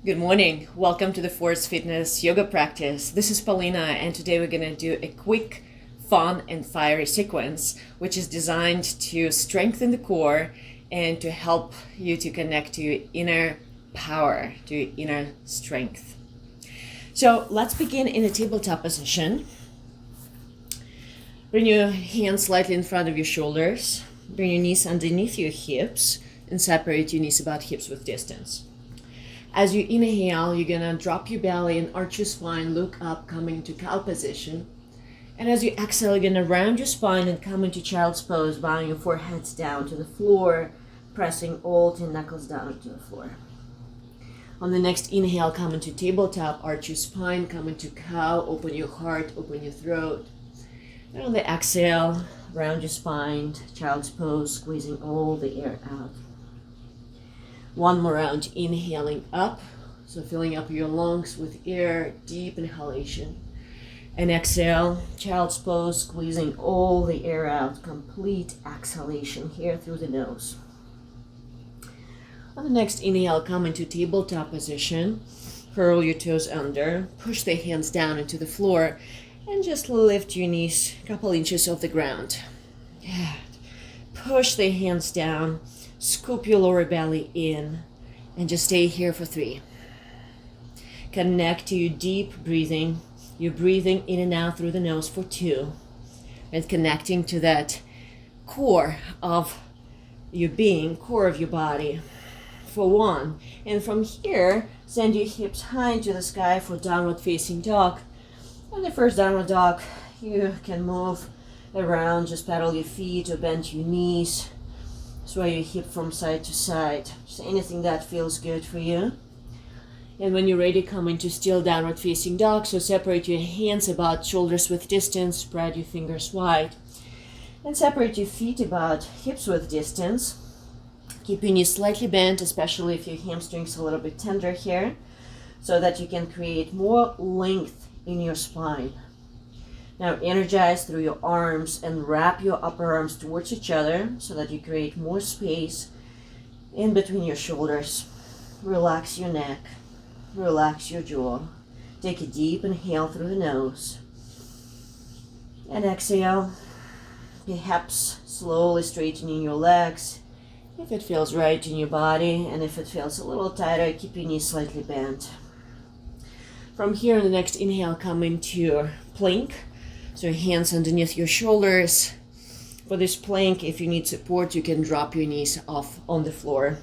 Good morning. Welcome to the Force Fitness Yoga practice. This is Paulina, and today we're going to do a quick, fun, and fiery sequence, which is designed to strengthen the core and to help you to connect to your inner power, to your inner strength. So let's begin in a tabletop position. Bring your hands slightly in front of your shoulders. Bring your knees underneath your hips and separate your knees about hips with distance. As you inhale, you're gonna drop your belly and arch your spine, look up, coming to cow position. And as you exhale, you're gonna round your spine and come into child's pose, bowing your foreheads down to the floor, pressing all 10 knuckles down to the floor. On the next inhale, come into tabletop, arch your spine, come into cow, open your heart, open your throat. And on the exhale, round your spine, child's pose, squeezing all the air out. One more round, inhaling up, so filling up your lungs with air, deep inhalation. And exhale, child's pose, squeezing all the air out, complete exhalation here through the nose. On the next inhale, come into tabletop position, curl your toes under, push the hands down into the floor, and just lift your knees a couple inches off the ground. Good. Push the hands down. Scoop your lower belly in and just stay here for 3. Connect to your deep breathing. You're breathing in and out through the nose for 2. And connecting to that core of your being, core of your body for 1. And from here, send your hips high into the sky for downward facing dog. On the first downward dog, you can move around, just pedal your feet or bend your knees. Sway your hip from side to side. Just anything that feels good for you. And when you're ready, come into still downward facing dog. So separate your hands about shoulders with distance. Spread your fingers wide. And separate your feet about hips with distance. Keep your knees slightly bent, especially if your hamstrings are a little bit tender here, so that you can create more length in your spine. Now energize through your arms and wrap your upper arms towards each other so that you create more space in between your shoulders. Relax your neck, relax your jaw. Take a deep inhale through the nose. And exhale, perhaps slowly straightening your legs if it feels right in your body, and if it feels a little tighter, keep your knees slightly bent. From here, in the next inhale, come into plank. So your hands underneath your shoulders. For this plank, if you need support, you can drop your knees off on the floor.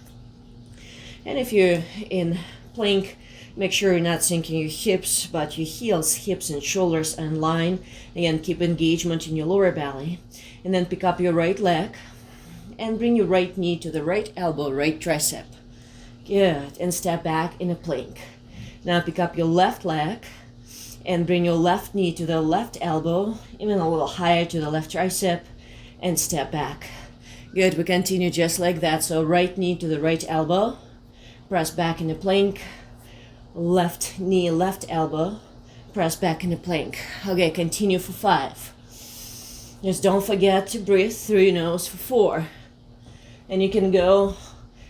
And if you're in plank, make sure you're not sinking your hips, but your heels, hips, and shoulders are in line. Again, keep engagement in your lower belly. And then pick up your right leg and bring your right knee to the right elbow, right tricep. Good. And step back in a plank. Now pick up your left leg and bring your left knee to the left elbow, even a little higher to the left tricep, and step back. Good, we continue just like that. So right knee to the right elbow, press back in a plank, left knee, left elbow, press back in a plank. Okay, continue for 5. Just don't forget to breathe through your nose for 4. And you can go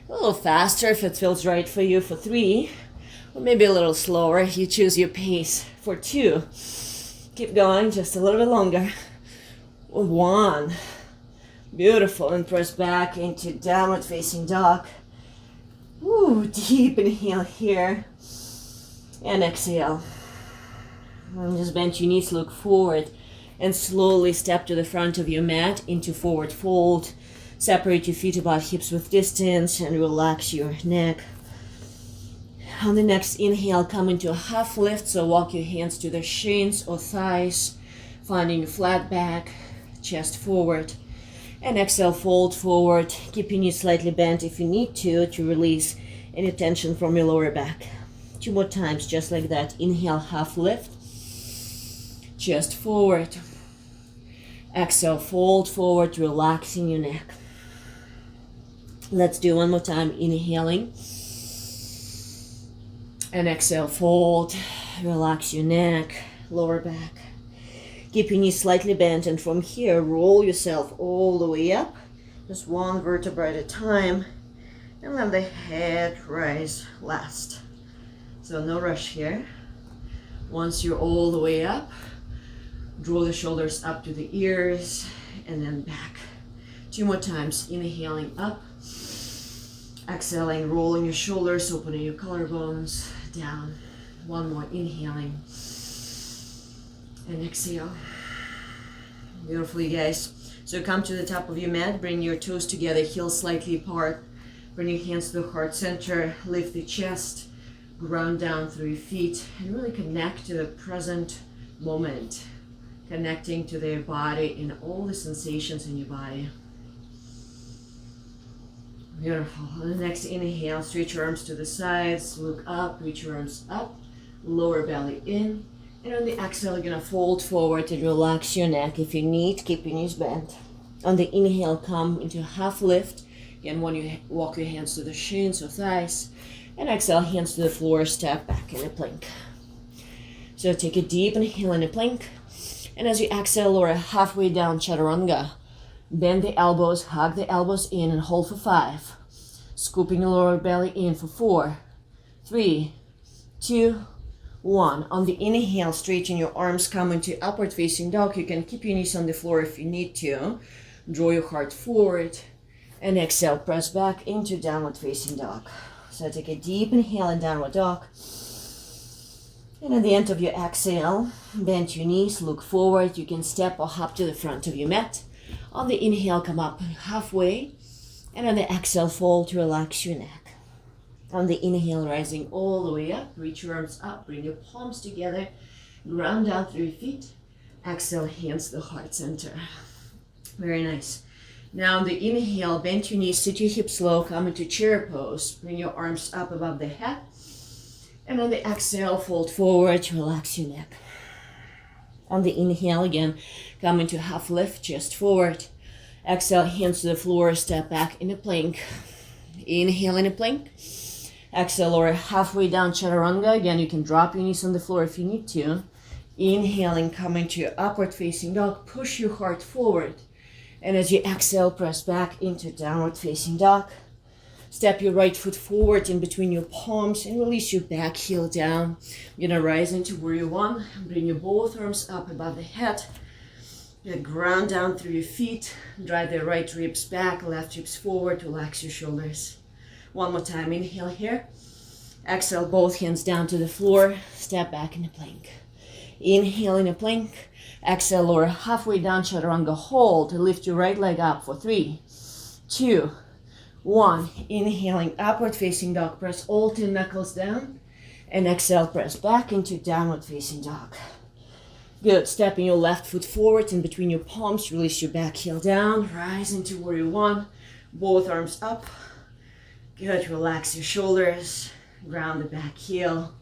a little faster if it feels right for you for 3. Or maybe a little slower, you choose your pace for 2. Keep going just a little bit longer. 1. Beautiful, and press back into downward facing dog. Ooh, deep inhale here. And exhale. And just bend your knees, look forward. And slowly step to the front of your mat into forward fold. Separate your feet about hips with distance and relax your neck. On the next inhale, come into a half lift, so walk your hands to the shins or thighs, finding a flat back, chest forward. And exhale, fold forward, keep your knees slightly bent if you need to release any tension from your lower back. 2 more times, just like that. Inhale, half lift, chest forward. Exhale, fold forward, relaxing your neck. Let's do one more time, inhaling. And exhale, fold, relax your neck, lower back. Keep your knees slightly bent, and from here, roll yourself all the way up, just 1 vertebra at a time, and let the head rise last. So no rush here. Once you're all the way up, draw the shoulders up to the ears and then back. 2 more times, inhaling up, exhaling, rolling your shoulders, opening your collarbones, down. 1 more, inhaling and exhale. Beautiful, you guys. So come to the top of your mat, bring your toes together, heels slightly apart, bring your hands to the heart center, lift the chest, ground down through your feet, and really connect to the present moment, connecting to their body and all the sensations in your body. Beautiful. On the next inhale, stretch your arms to the sides, look up, reach your arms up, lower belly in, and on the exhale, you're gonna fold forward and relax your neck. If you need, keep your knees bent. On the inhale, come into a half lift. Again, when you walk your hands to the shins or thighs, and exhale, hands to the floor, step back in a plank. So take a deep inhale in a plank, and as you exhale, lower halfway down, chaturanga. Bend the elbows, hug the elbows in, and hold for 5. Scooping the lower belly in for 4, 3, 2, 1. On the inhale, straighten your arms, come into upward facing dog. You can keep your knees on the floor if you need to. Draw your heart forward, and exhale, press back into downward facing dog. So take a deep inhale in downward dog. And at the end of your exhale, bend your knees, look forward. You can step or hop to the front of your mat. On the inhale, come up halfway. And on the exhale, fold to relax your neck. On the inhale, rising all the way up, reach your arms up, bring your palms together, ground down through your feet. Exhale, hands to the heart center. Very nice. Now on the inhale, bend your knees, sit your hips low, come into chair pose. Bring your arms up above the head. And on the exhale, fold forward, relax your neck. On the inhale, again, come into half lift, chest forward. Exhale, hands to the floor, step back in a plank. Inhale in a plank. Exhale, lower halfway down, chaturanga. Again, you can drop your knees on the floor if you need to. Inhaling, come into your upward facing dog. Push your heart forward. And as you exhale, press back into downward facing dog. Step your right foot forward in between your palms and release your back heel down. You're gonna rise into warrior 1. Bring your both arms up above the head. You're gonna ground down through your feet. Drive the right ribs back, left ribs forward. Relax your shoulders. 1 more time, inhale here. Exhale, both hands down to the floor. Step back in a plank. Inhale in a plank. Exhale, lower halfway down, chaturanga. Hold. Lift your right leg up for 3, 2, 1. Inhaling, upward facing dog. Press all 10 knuckles down. And exhale, press back into downward facing dog. Good. Stepping your left foot forward in between your palms. Release your back heel down. Rise into warrior 1. Both arms up. Good. Relax your shoulders. Ground the back heel.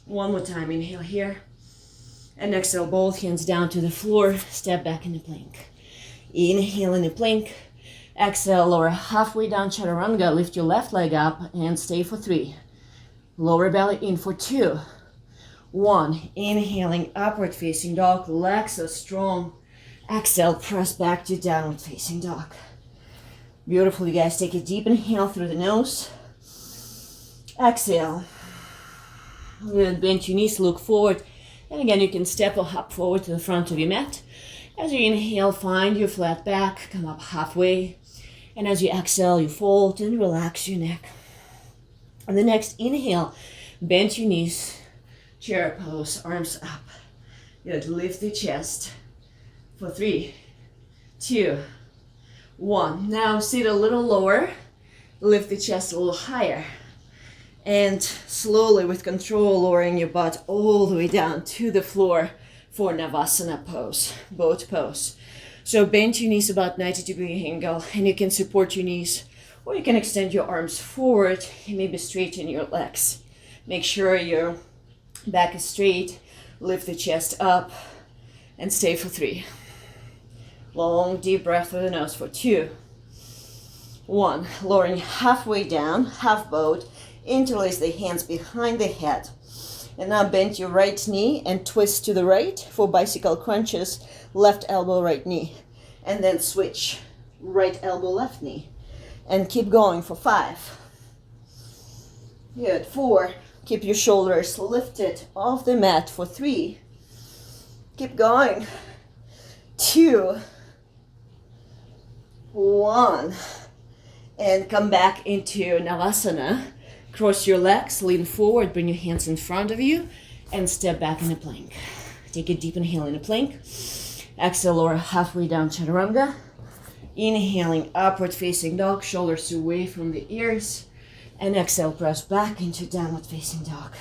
1 more time. Inhale here. And exhale, both hands down to the floor. Step back in the plank. Inhale in the plank. Exhale, lower halfway down, chaturanga. Lift your left leg up and stay for 3. Lower belly in for 2, 1. Inhaling, upward facing dog. Legs are strong. Exhale, press back to downward facing dog. Beautiful, you guys. Take a deep inhale through the nose. Exhale. Good. Bend your knees, look forward. And again, you can step or hop forward to the front of your mat. As you inhale, find your flat back, come up halfway. And as you exhale, you fold and relax your neck. On the next inhale, bend your knees, chair pose, arms up. Good. Lift the chest for 3, 2, 1. Now sit a little lower. Lift the chest a little higher. And slowly, with control, lowering your butt all the way down to the floor for Navasana pose, boat pose. So bend your knees about 90-degree angle, and you can support your knees, or you can extend your arms forward and maybe straighten your legs. Make sure your back is straight, lift the chest up, and stay for 3. Long, deep breath through the nose for 2, 1. Lowering halfway down, half boat. Interlace the hands behind the head. And now bend your right knee and twist to the right for bicycle crunches. Left elbow, right knee. And then switch. Right elbow, left knee. And keep going for 5. Good. 4, Keep your shoulders lifted off the mat for 3. Keep going. 2, 1. And come back into Navasana. Cross your legs, lean forward, bring your hands in front of you, and step back in a plank. Take a deep inhale in a plank. Exhale, lower halfway down, chaturanga. Inhaling, upward facing dog, shoulders away from the ears. And exhale, press back into downward facing dog.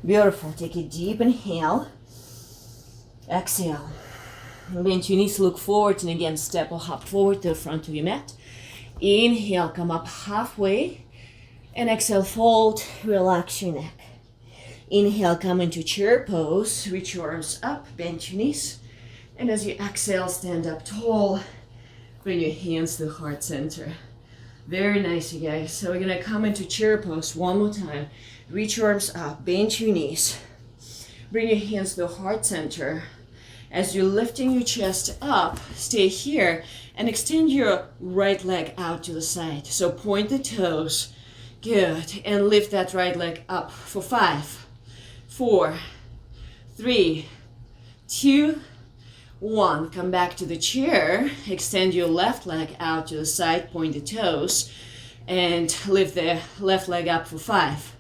Beautiful. Take a deep inhale. Exhale. Bend your knees, look forward, and again, step or hop forward to the front of your mat. Inhale, come up halfway. And exhale, fold, relax your neck. Inhale, come into chair pose. Reach your arms up, bend your knees. And as you exhale, stand up tall. Bring your hands to the heart center. Very nice, you guys. So we're gonna come into chair pose one more time. Reach your arms up, bend your knees. Bring your hands to the heart center. As you're lifting your chest up, stay here and extend your right leg out to the side. So point the toes. Good. And lift that right leg up for 5, 4, 3, 2, 1. Come back to the chair. Extend your left leg out to the side. Point the toes. And lift the left leg up for 5,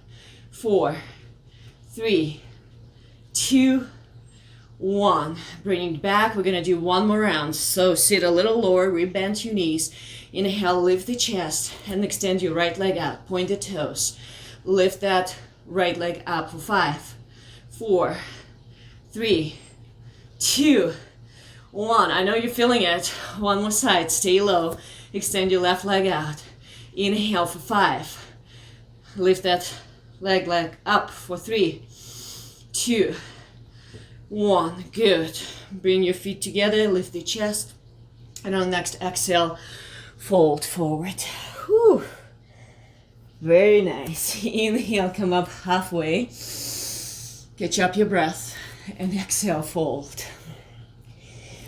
4, 3, 2, 1. Bring it back. We're going to do one more round. So sit a little lower. Rebend your knees. Inhale, lift the chest. And extend your right leg out. Point the toes. Lift that right leg up for 5, 4, 3, 2, 1. I know you're feeling it. One more side. Stay low. Extend your left leg out. Inhale for 5. Lift that leg up for 3, 2, 1. Good. Bring your feet together. Lift the chest. And on the next exhale, fold forward. Whew. Very nice. Inhale, come up halfway. Catch up your breath. And exhale, fold.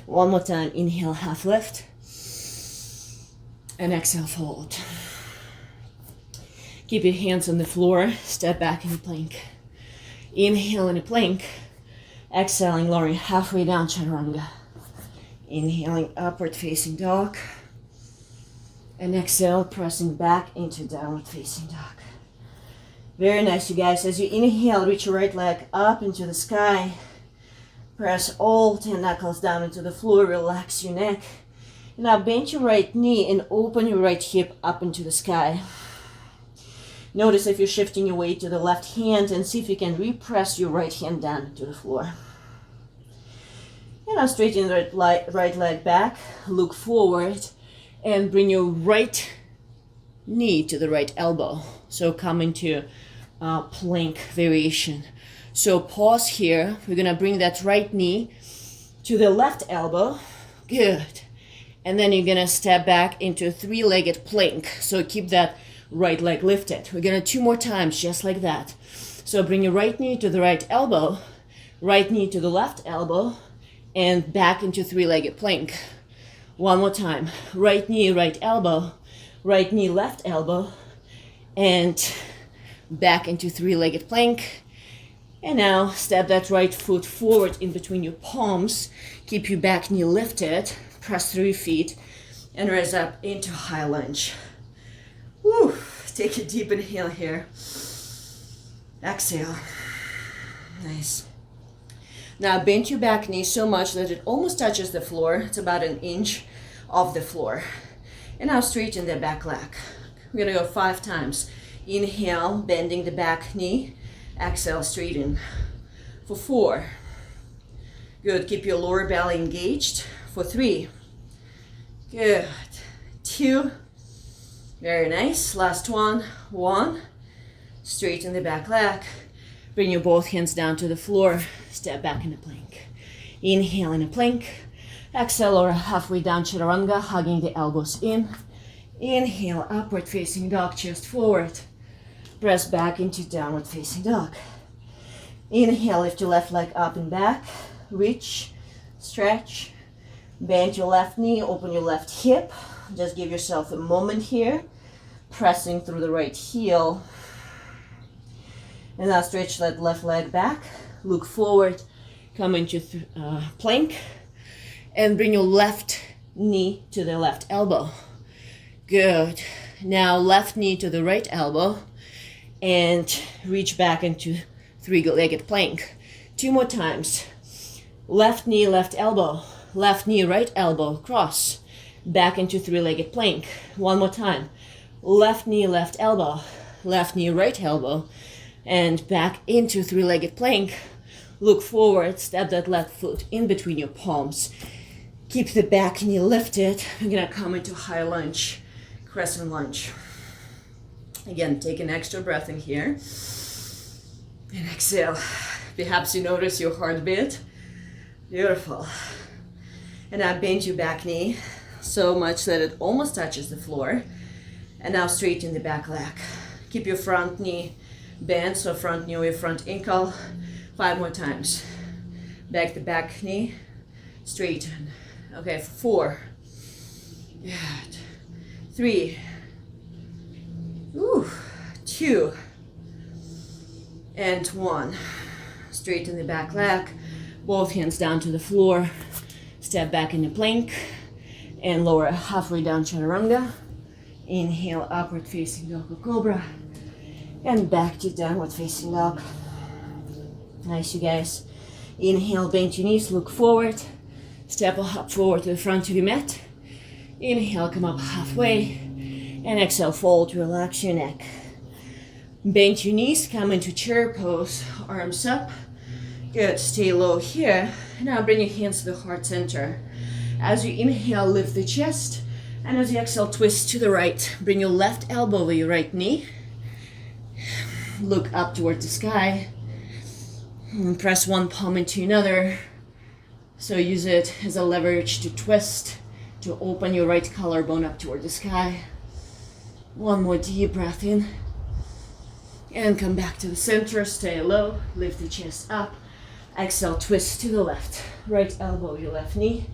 One more time. Inhale, half lift. And exhale, fold. Keep your hands on the floor. Step back in a plank. Inhale in a plank. Exhaling, lowering halfway down, chaturanga. Inhaling, upward facing dog. And exhale, pressing back into downward facing dog. Very nice, you guys. As you inhale, reach your right leg up into the sky. Press all 10 knuckles down into the floor. Relax your neck. Now bend your right knee and open your right hip up into the sky. Notice if you're shifting your weight to the left hand and see if you can repress your right hand down to the floor. And now straighten the right leg back, look forward, and bring your right knee to the right elbow. So come into plank variation. So pause here. We're gonna bring that right knee to the left elbow. Good. And then you're gonna step back into a 3-legged plank. So keep that right leg lifted. We're gonna 2 more times, just like that. So bring your right knee to the right elbow, right knee to the left elbow, and back into 3-legged plank. One more time. Right knee, right elbow, right knee, left elbow, and back into 3-legged plank. And now step that right foot forward in between your palms. Keep your back knee lifted. Press through your feet and rise up into high lunge. Woo. Take a deep inhale here. Exhale. Nice. Now bend your back knee so much that it almost touches the floor. It's about 1 inch off the floor. And now straighten the back leg. We're gonna go 5 times. Inhale, bending the back knee. Exhale, straighten. For 4. Good. Keep your lower belly engaged. For 3. Good. 2. Very nice. Last one. 1. Straighten the back leg. Bring your both hands down to the floor. Step back in a plank. Inhale in a plank. Exhale, lower halfway down, chaturanga, hugging the elbows in. Inhale, upward facing dog, chest forward. Press back into downward facing dog. Inhale, lift your left leg up and back. Reach, stretch. Bend your left knee, open your left hip. Just give yourself a moment here. Pressing through the right heel. And now stretch that left leg back, look forward, come into plank, and bring your left knee to the left elbow. Good. Now left knee to the right elbow, and reach back into three-legged plank. 2 more times. Left knee, left elbow, left knee, right elbow, cross, back into three-legged plank. 1 more time. Left knee, left elbow, left knee, right elbow, and back into three-legged plank. Look forward, step that left foot in between your palms. Keep the back knee lifted. We're gonna come into high lunge, crescent lunge. Again, take an extra breath in here. And exhale. Perhaps you notice your heartbeat. Beautiful. And now bend your back knee so much that it almost touches the floor. And now straighten the back leg. Keep your front knee bent, so front knee or your front ankle. 5 more times. Back the back knee, straighten. Okay, 4. Good. 3. 2. And 1. Straighten the back leg. Both hands down to the floor. Step back into plank. And lower halfway down chaturanga. Inhale, upward facing dog cobra. And back to downward facing dog. Nice, you guys. Inhale, bend your knees, look forward. Step up forward to the front of your mat. Inhale, come up halfway. And exhale, fold, relax your neck. Bend your knees, come into chair pose, arms up. Good, stay low here. Now bring your hands to the heart center. As you inhale, lift the chest. And as you exhale, twist to the right. Bring your left elbow over your right knee. Look up toward the sky. And press one palm into another. So use it as a leverage to twist, to open your right collarbone up toward the sky. One more deep breath in. And come back to the center, stay low, lift the chest up. Exhale, twist to the left. Right elbow, your left knee.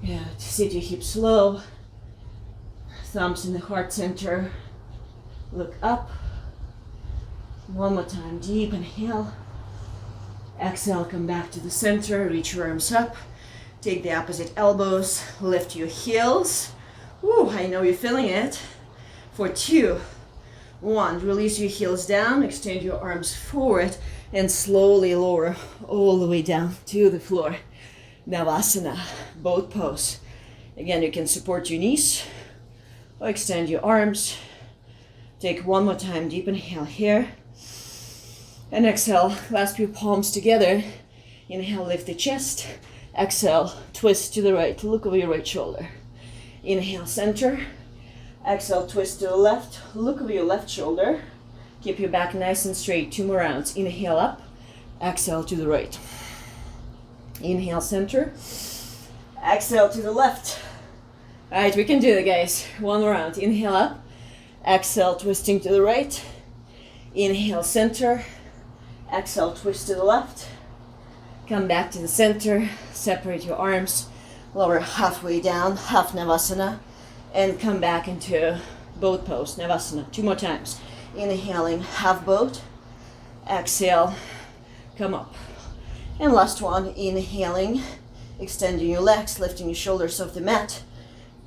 Good. Sit your hips low. Thumbs in the heart center. Look up. One more time, deep inhale. Exhale, come back to the center, reach your arms up. Take the opposite elbows, lift your heels. Woo, I know you're feeling it. For 2, 1, release your heels down, extend your arms forward, and slowly lower all the way down to the floor. Navasana, boat pose. Again, you can support your knees or extend your arms. Take one more time, deep inhale here. And exhale, clasp your palms together. Inhale, lift the chest. Exhale, twist to the right, look over your right shoulder. Inhale, center. Exhale, twist to the left, look over your left shoulder. Keep your back nice and straight, 2 more rounds. Inhale up, exhale to the right. Inhale, center. Exhale to the left. All right, we can do it, guys. 1 more round. Inhale up, exhale, twisting to the right. Inhale, center. Exhale, twist to the left. Come back to the center, separate your arms, lower halfway down, half Navasana, and come back into boat pose, Navasana. 2 more times. Inhaling, half boat. Exhale, come up. And last one, inhaling, extending your legs, lifting your shoulders off the mat,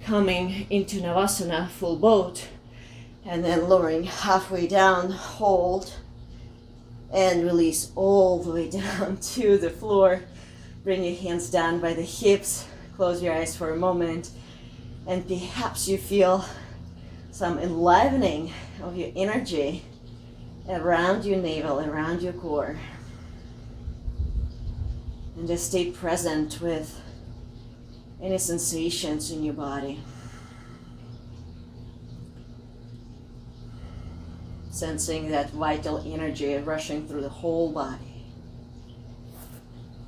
coming into Navasana, full boat, and then lowering halfway down, hold, and release all the way down to the floor. Bring your hands down by the hips, close your eyes for a moment, and perhaps you feel some enlivening of your energy around your navel, around your core. And just stay present with any sensations in your body. Sensing that vital energy rushing through the whole body.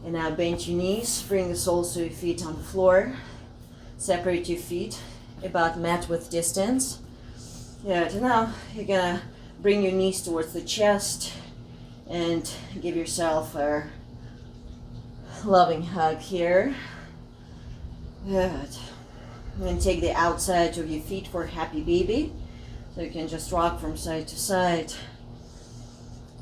And now bend your knees, bring the soles of your feet on the floor. Separate your feet about mat width distance. Good. Now you're gonna bring your knees towards the chest and give yourself a loving hug here. Good. And take the outside of your feet for a happy baby. So you can just rock from side to side.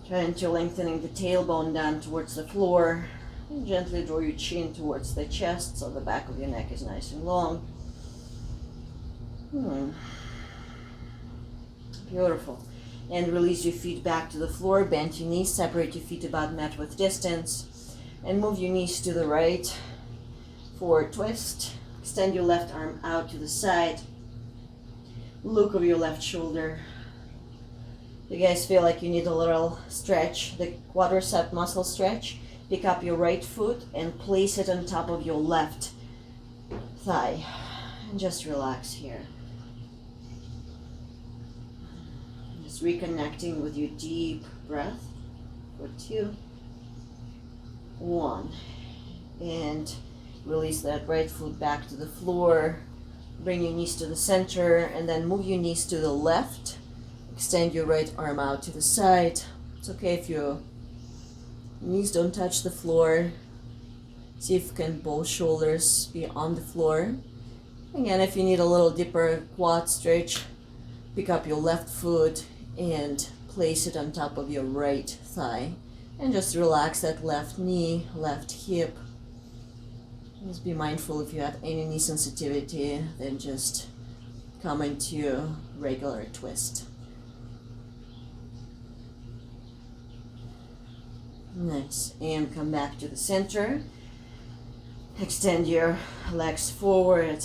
Trying to lengthening the tailbone down towards the floor. And gently draw your chin towards the chest so the back of your neck is nice and long. Beautiful. And release your feet back to the floor. Bend your knees, separate your feet about mat width distance. And move your knees to the right. Forward twist. Extend your left arm out to the side. Look over your left shoulder. You guys feel like you need a little stretch, the quadricep muscle stretch. Pick up your right foot and place it on top of your left thigh. And just relax here. Just reconnecting with your deep breath for 2, 1. And release that right foot back to the floor. Bring your knees to the center and then move your knees to the left. Extend your right arm out to the side. It's okay if your knees don't touch the floor. See if you can both shoulders be on the floor. Again, if you need a little deeper quad stretch, pick up your left foot and place it on top of your right thigh. And just relax that left knee, left hip. Just be mindful if you have any knee sensitivity, then just come into regular twist. Nice. And come back to the center. Extend your legs forward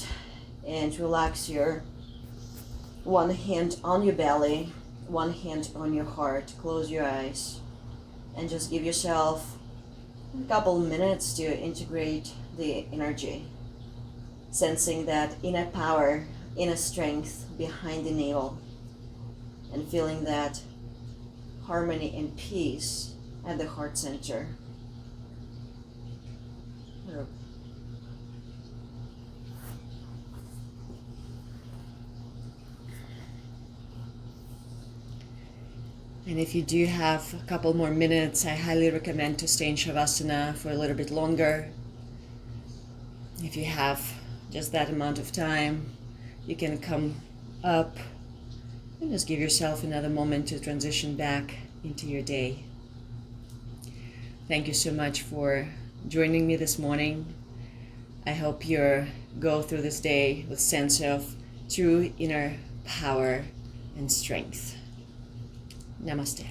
and relax your one hand on your belly, one hand on your heart. Close your eyes and just give yourself a couple minutes to integrate the energy, sensing that inner power, inner strength behind the needle, and feeling that harmony and peace at the heart center. And if you do have a couple more minutes, I highly recommend to stay in Shavasana for a little bit longer. If you have just that amount of time, you can come up and just give yourself another moment to transition back into your day. Thank you so much for joining me this morning. I hope you go through this day with sense of true inner power and strength. Namaste.